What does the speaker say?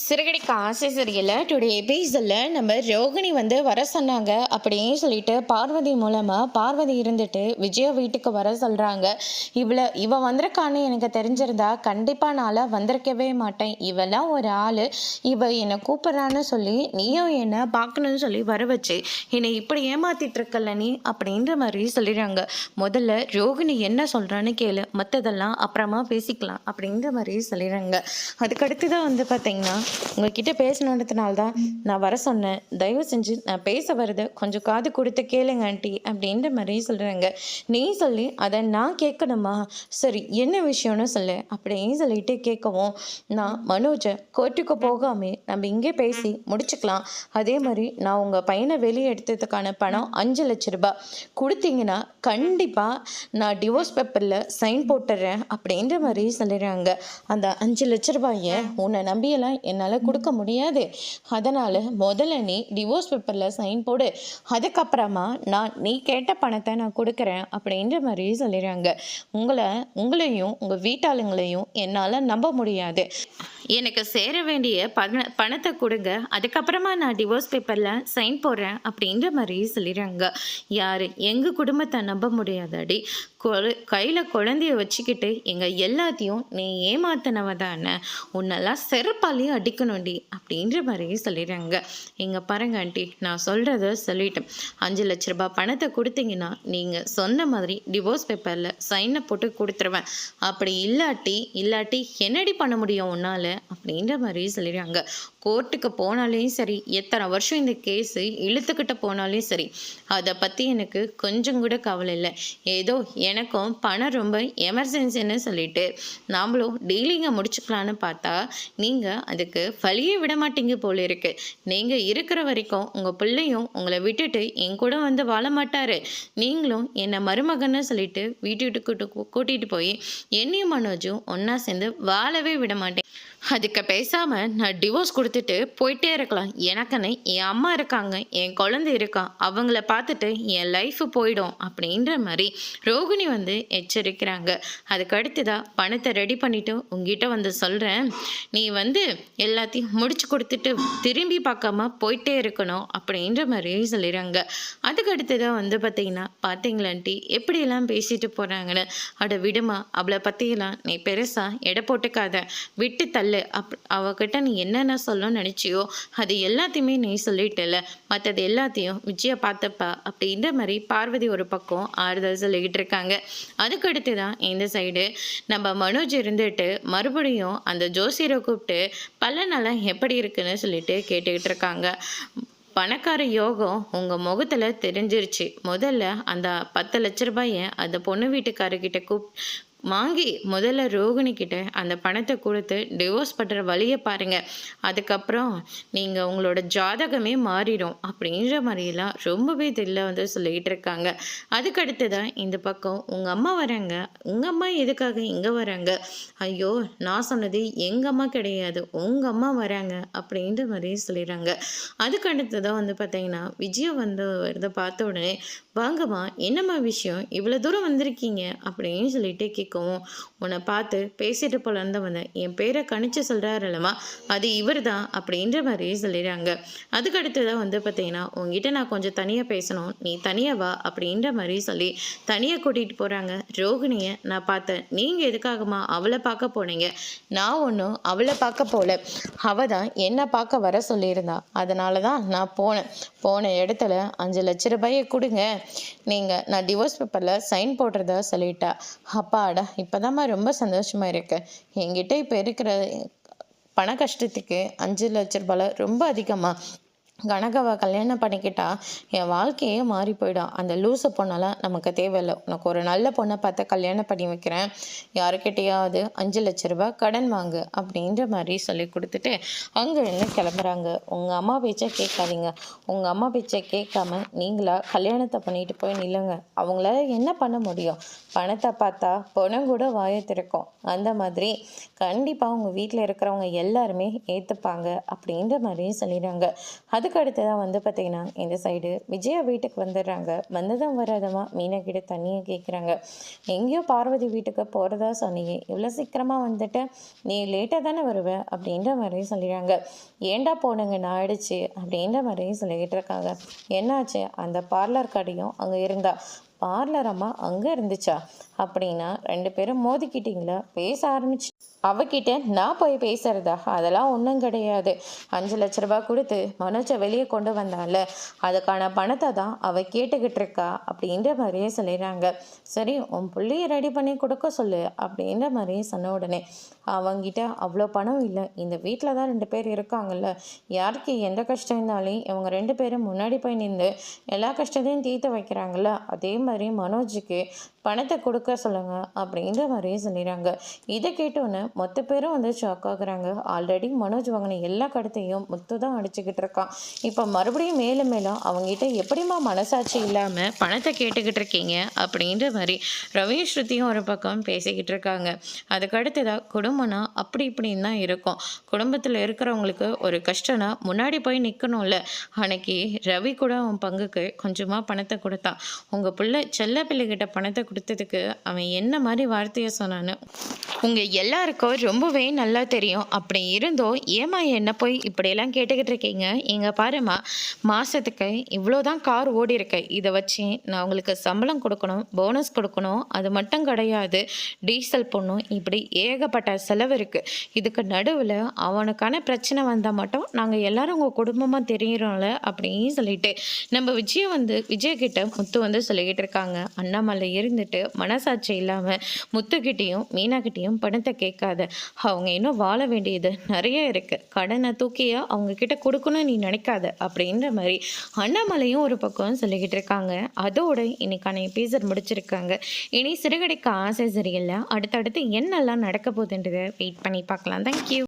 சிறுகடிக்க ஆசை சரியில்ல டுடே எபிசோடில் நம்ம ரோகிணி வர சொன்னாங்க அப்படின்னு சொல்லிட்டு பார்வதி மூலமாக பார்வதி இருந்துட்டு விஜயா வீட்டுக்கு வர சொல்கிறாங்க. இவ வந்திருக்கான்னு எனக்கு தெரிஞ்சிருந்தா கண்டிப்பாக நான் வந்திருக்கவே மாட்டேன். இவெல்லாம் ஒரு ஆள், இவ என்னை கூப்பிட்றான்னு சொல்லி நீயும் என்னை பார்க்கணும்னு சொல்லி வர வச்சு என்னை இப்படி ஏமாத்திட்டு இருக்கல நீ அப்படின்ற மாதிரி சொல்லிடுறாங்க. முதல்ல ரோகிணி என்ன சொல்கிறான்னு கேளு, மற்றதெல்லாம் அப்புறமா பேசிக்கலாம் அப்படின்ற மாதிரி சொல்லிடுறாங்க. அதுக்கடுத்து தான் பார்த்தீங்கன்னா உங்ககிட்ட பேசணுன்றதுனால தான் நான் வர சொன்னேன். தயவு செஞ்சு நான் பேச வரதை கொஞ்சம் காது கொடுத்து கேளுங்க ஆண்டி அப்படின்ற மாதிரி சொல்கிறாங்க. நீ சொல்லி அதை நான் கேட்கணுமா? சரி, என்ன விஷயம்னு சொல்லு அப்படின்னு சொல்லிட்டு கேட்கவும், நான் மனோஜை கோர்ட்டுக்கு போகாமே நம்ம இங்கே பேசி முடிச்சுக்கலாம். அதே மாதிரி நான் உங்கள் பையனை வெளியே எடுத்ததுக்கான பணம் 5 லட்ச ரூபாய் கொடுத்தீங்கன்னா கண்டிப்பாக நான் டிவோர்ஸ் பேப்பரில் சைன் போட்டுடுறேன் அப்படின்ற மாதிரி சொல்லிடுறாங்க. அந்த 5 லட்ச ரூபாயை உன்னை நம்பியெல்லாம் என்னால் கொடுக்க முடியாது. அதனால் முதல்ல நீ டிவோர்ஸ் பேப்பரில் சைன் போடு, அதுக்கப்புறமா நீ கேட்ட பணத்தை நான் கொடுக்குறேன் அப்படின்ற மாதிரி சொல்லிடுறாங்க. உங்களையும் உங்கள் வீட்டாளுங்களையும் என்னால் நம்ப முடியாது. எனக்கு சேர வேண்டிய பணத்தை கொடுங்க, அதுக்கப்புறமா நான் டிவோர்ஸ் பேப்பரில் சைன் போடுறேன் அப்படின்ற மாதிரி சொல்லிடுறாங்க. யார் எங்கள் குடும்பத்தை நம்ப முடியாதாடி? கையில் குழந்தைய வச்சுக்கிட்டு எங்கள் எல்லாத்தையும் நீ ஏமாத்தினவ தானே, உன்னெல்லாம் செருப்பாலையும் அடிக்கணும்டி அப்படின்ற மாதிரி சொல்லிடுறாங்க. இங்கே பாருங்க ஆண்டி, நான் சொல்கிறத சொல்லிட்டேன். 5 லட்ச ரூபாய் பணத்தை கொடுத்தீங்கன்னா நீங்கள் சொன்ன மாதிரி டிவோர்ஸ் பேப்பரில் சைனை போட்டு கொடுத்துருவேன். அப்படி இல்லாட்டி என்னடி பண்ண முடியும் உன்னால் அப்படின்ற மாதிரி சொல்லிடுறாங்க. கோர்ட்டுக்கு போனாலையும் சரி, எத்தனை வருஷம் இந்த கேஸு இழுத்துக்கிட்ட போனாலையும் சரி, அதை பற்றி எனக்கு கொஞ்சம் கூட கவலை இல்லை. ஏதோ எனக்கும் பணம் ரொம்ப எமர்ஜென்சின்னு சொல்லிட்டு நாமளும் டீலிங்கை முடிச்சுக்கலான்னு பார்த்தா நீங்கள் அதுக்கு வழியே விட மாட்டீங்க போல இருக்கு. நீங்கள் இருக்கிற வரைக்கும் உங்கள் பிள்ளையும் உங்களை விட்டுட்டு என் கூட வாழ மாட்டார். நீங்களும் என்னை மருமகன்னு சொல்லிட்டு வீட்டுக்கு கூட்டிகிட்டு போய் என்னையும் மனோஜும் ஒன்றா சேர்ந்து வாழவே விட மாட்டேன். அதுக்கு பேசாமல் நான் டிவோர்ஸ் கொடுத்துட்டு போயிட்டே இருக்கலாம். எனக்குன்னு என் அம்மா இருக்காங்க, என் குழந்தை இருக்கான், அவங்கள பார்த்துட்டு என் லைஃபு போயிடும் அப்படின்ற மாதிரி ரோகிணி எச்சரிக்கிறாங்க. அதுக்கு அடுத்துதான் பணத்தை ரெடி பண்ணிவிட்டு உங்ககிட்ட சொல்கிறேன். நீ எல்லாத்தையும் முடிச்சு கொடுத்துட்டு திரும்பி பார்க்காம போயிட்டே இருக்கணும் அப்படின்ற மாதிரி சொல்லிடுறாங்க. அதுக்கு அடுத்துதான் பார்த்தீங்களான்ட்டி எப்படியெல்லாம் பேசிட்டு போகிறாங்கன்னு. அட விடுமா, அவளை பற்றியெல்லாம் நீ பெருசாக எடை போட்டுக்காத, விட்டு தள்ளு. அவகிட்ட நீ என்னென்ன சொல்லணும்னு நினச்சியோ அது எல்லாத்தையுமே நீ சொல்லிட்டல, மற்றது எல்லாத்தையும் விஜயா பார்த்தப்பா அப்படின்ற மாதிரி பார்வதி ஒரு பக்கம் ஆறுதல் சொல்லிக்கிட்டு இருக்காங்க. அதுக்கடுத்து தான் இந்த சைடு நம்ம மனோஜ் இருந்துட்டு மறுபடியும் அந்த ஜோசியரை கூப்பிட்டு பல நாளாக எப்படி இருக்குன்னு சொல்லிட்டு கேட்டுக்கிட்டு இருக்காங்க. பணக்கார யோகம் உங்கள் முகத்தில் தெரிஞ்சிருச்சு. முதல்ல அந்த 10 லட்ச ரூபாயை அந்த பொண்ணு வீட்டுக்காரர்கிட்ட வாங்கி முதல்ல ரோகிணி கிட்ட அந்த பணத்தை கொடுத்து டிவோர்ஸ் பண்ணுற வழியை பாருங்கள். அதுக்கப்புறம் நீங்கள் உங்களோட ஜாதகமே மாறிடும் அப்படின்ற மாதிரிலாம் ரொம்பவே இதில் சொல்லிகிட்டு இருக்காங்க. அதுக்கடுத்து தான் இந்த பக்கம் உங்கள் அம்மா வராங்க. உங்கள் அம்மா எதுக்காக இங்கே வராங்க? ஐயோ, நான் சொன்னது எங்கள் அம்மா கிடையாது, உங்கள் அம்மா வராங்க அப்படின்ற மாதிரி சொல்லிடுறாங்க. அதுக்கடுத்து தான் பார்த்தீங்கன்னா விஜயா வரதை பார்த்த உடனே, வாங்கம்மா என்னம்மா விஷயம், இவ்வளோ தூரம் வந்திருக்கீங்க அப்படின்னு சொல்லிட்டு கேட்கவும், உன்னை பார்த்து பேசிட்டு போலன்னு வந்தேன், என் பேரை கணிச்சு சொல்கிறாருல்லம்மா அது இவர் தான் அப்படின்ற மாதிரி சொல்லிடுறாங்க. அதுக்கடுத்து தான் பார்த்தீங்கன்னா, உங்ககிட்ட நான் கொஞ்சம் தனியாக பேசணும், நீ தனியாக வா அப்படின்ற மாதிரி சொல்லி தனியாக கூட்டிகிட்டு போகிறாங்க. ரோகிணியை நான் பார்த்தேன், நீங்கள் எதுக்காகம்மா அவளை பார்க்க போனீங்க? நான் ஒன்றும் அவளை பார்க்க போகல, அவள் தான் என்னை பார்க்க வர சொல்லியிருந்தா, அதனால தான் நான் போன இடத்துல 5 லட்ச ரூபாயை கொடுங்க, நான் டிவோர்ஸ் பேப்பரில் சைன் போடுறதா சொல்லிட்டா. அப்பாடா, இப்போதாம்மா ரொம்ப சந்தோஷமாக இருக்கு. என்கிட்ட இப்போ இருக்கிற பண கஷ்டத்துக்கு 5 லட்ச ரூபாய் ரொம்ப அதிகமாக. கனகாவை கல்யாணம் பண்ணிக்கிட்டா என் வாழ்க்கையே மாறி போயிடும். அந்த லூசு பொண்ணெல்லாம் நமக்கு தேவையில்லை. உனக்கு ஒரு நல்ல பொண்ணை பார்த்து கல்யாணம் பண்ணி வைக்கிறேன், யாருக்கிட்டையாவது 5 லட்ச ரூபாய் கடன் வாங்கு அப்படின்ற மாதிரி சொல்லி கொடுத்துட்டு அங்கேருந்து கிளம்புறாங்க. உங்கள் அம்மா பேச்சை கேட்காதீங்க, உங்கள் அம்மா பேச்சை கேட்காம நீங்களா கல்யாணத்தை பண்ணிட்டு போய் நில்லுங்க. அவங்களால என்ன பண்ண முடியும்? பணத்தை பார்த்தா பணம் கூட வாயை திறக்கும். அந்த மாதிரி கண்டிப்பாக உங்கள் வீட்டில் இருக்கிறவங்க எல்லாருமே ஏற்றுப்பாங்க அப்படின்ற மாதிரி சொல்லிடுறாங்க. அதுக்கு அடுத்ததாக வந்து பார்த்திங்கன்னா இந்த சைடு விஜயா வீட்டுக்கு வந்துடுறாங்க. வந்ததும் வராதமா மீனா கிட்ட தண்ணியை கேட்குறாங்க. எங்கேயோ பார்வதி வீட்டுக்கு போகிறதா சொன்னீங்க, இவ்வளோ சீக்கிரமாக வந்துட்டு நீ லேட்டாக தானே வருவ அப்படின்ற மாதிரி சொல்லிடுறாங்க. ஏண்டா போனங்க ஆயிடுச்சு அப்படின்ற மாதிரி சொல்லிக்கிட்டு இருக்காங்க. என்னாச்சு, அந்த பார்லர் கடையும் அங்கே இருந்தா, பார்லர் அம்மா அங்கே இருந்துச்சா அப்படின்னா 2 பேரும் மோதிக்கிட்டீங்களா, பேச ஆரம்பிச்சு அவகிட்ட நான் போய் பேசுறதா, அதெல்லாம் ஒன்றும் கிடையாது. 5 லட்ச ரூபா கொடுத்து மனோஜை வெளியே கொண்டு வந்தால, அதுக்கான பணத்தை தான் அவள் கேட்டுக்கிட்டு இருக்கா அப்படின்ற மாதிரியே சொல்லிடுறாங்க. சரி, உன் பிள்ளைய ரெடி பண்ணி கொடுக்க சொல்லு அப்படின்ற மாதிரியே சொன்ன உடனே அவங்கிட்ட அவ்வளோ பணம் இல்லை, இந்த வீட்டில் தான் 2 பேர் இருக்காங்கல்ல, யாருக்கு எந்த கஷ்டம் இருந்தாலும் இவங்க 2 பேரும் முன்னாடி போய் நின்று எல்லா கஷ்டத்தையும் தீர்த்து வைக்கிறாங்கல்ல, அதே மாதிரி மனோஜுக்கு பணத்தை கொடுக்க சொல்லுங்க அப்படின்ற மாதிரியே சொல்லிடுறாங்க. இதை கேட்டோன்னே மொத்த பேரும் வந்து ஷாக் ஆகுறாங்க. ஆல்ரெடி மனோஜ் வாங்கின எல்லா கடத்தையும் முத்து தான் அடிச்சுக்கிட்டு இருக்கான். இப்போ மறுபடியும் மேலும் மேலும் அவங்ககிட்ட எப்படிமா மனசாட்சி இல்லாமல் பணத்தை கேட்டுக்கிட்டு இருக்கீங்க அப்படின்ற மாதிரி ரவியும் ஸ்ருதியும் ஒரு பக்கம் பேசிக்கிட்டு இருக்காங்க. அதுக்கு அடுத்ததாக குடும்பம்னா அப்படி இப்படின்னு தான் இருக்கும். குடும்பத்தில் இருக்கிறவங்களுக்கு ஒரு கஷ்டம்னா முன்னாடி போய் நிற்கணும்ல. அன்னைக்கு ரவி கூட அவன் பங்குக்கு கொஞ்சமாக பணத்தை கொடுத்தான். உங்கள் பிள்ளை செல்ல பிள்ளைகிட்ட பணத்தை கொடுத்ததுக்கு அவன் என்ன மாதிரி வார்த்தையை சொன்னான்னு உங்கள் எல்லாருக்கும் ரொம்பவே நல்லா தெரியும். அப்படி இருந்தோம் ஏமா என்ன போய் இப்படியெல்லாம் கேட்டுக்கிட்டு இருக்கீங்க? இங்கே பாருமா, மாதத்துக்கு இவ்வளோதான் கார் ஓடி இருக்கு, இதை வச்சு நான் உங்களுக்கு சம்பளம் கொடுக்கணும், போனஸ் கொடுக்கணும், அது மட்டும் கிடையாது, டீசல் போடணும், இப்படி ஏகப்பட்ட செலவு இருக்குது. இதுக்கு நடுவில் அவனுக்கான பிரச்சனை வந்தால் மட்டும் நாங்கள் எல்லாரும் உங்கள் குடும்பமாக தெரியிறோம்ல அப்படின்னு சொல்லிட்டு நம்ம விஜய்கிட்ட முத்து வந்து சொல்லிக்கிட்டு இருக்காங்க. அண்ணாமலை இருந்துட்டு மனசாட்சி இல்லாமல் முத்துக்கிட்டேயும் மீனாக்கிட்டேயும் பணத்தை கேட்காத, அவங்க இன்னும் வாழ வேண்டியது நிறைய இருக்குது, கடனை தூக்கியா அவங்க கிட்ட கொடுக்கணும்னு நீ நினைக்காத அப்படின்ற மாதிரி அண்ணாமலையும் ஒரு பக்கம் சொல்லிக்கிட்டு இருக்காங்க. அதோட இன்னைக்கான எபிசோட் முடிச்சிருக்காங்க. இனி சிறுகடைக்கு ஆசை சரியில்லை, அடுத்தடுத்து என்னெல்லாம் நடக்க போகுதுன்றதை வெயிட் பண்ணி பார்க்கலாம். தேங்க்யூ.